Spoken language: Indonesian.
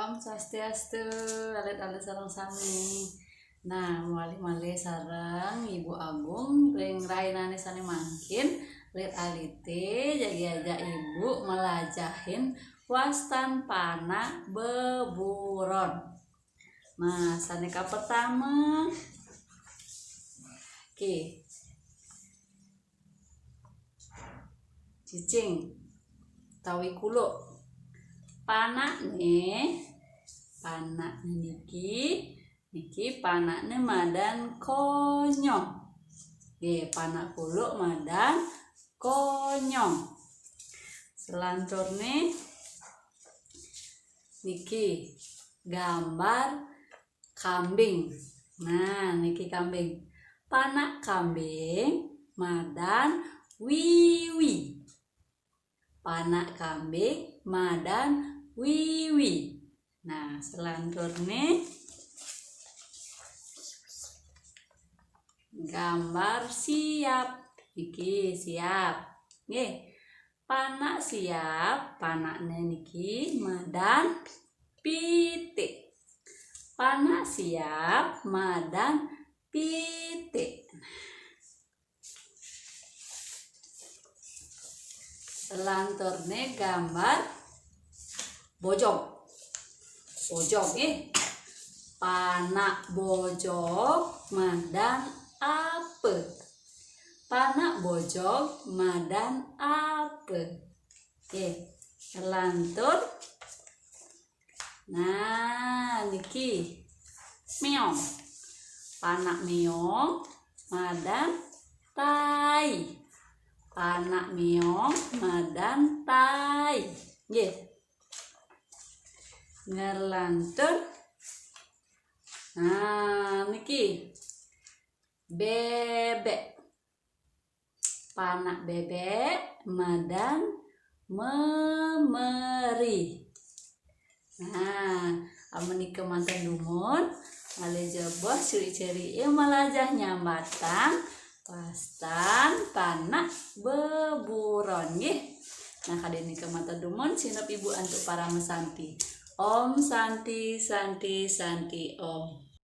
Om Swastiastu, alit-alit sareng sami. Nah, malih-malih sareng Ibu Agung ring rainane sane mangkin lit alite jadi aja Ibu melajahin wastan pana beburon. Nah, saneka pertama. Oke. Cicing tawi kulo panakne niki panakne madan konyong. Nggih, panak kulo madan konyong. Selanjutnya niki gambar kambing. Nah, niki kambing. Panak kambing madan wiwi. Panak kambing madan wiwi. Nah, selanjutnya gambar siap. Iki siap. Nggih. Panak siap, panakne niki madan pitik. Panak siap madan pitik. Selanjutnya gambar bojong. Bojong nggih. Panak bojong madan ape. Panak bojong madan ape. Oke, selanjut. Nah, niki meong. Panak meong madan tai. Panak meong madan tai. Nggih. Ngelantur. Nah, niki bebek. Panak bebek madan memeri. Nah, amenika mantan dumun ale jebos ciri-ciri malajah nyambatan wastan panak beburon nggih. Nah, kadenika mantan dumun sinep Ibu antuk para mesanti. Om Santi Santi Santi Om.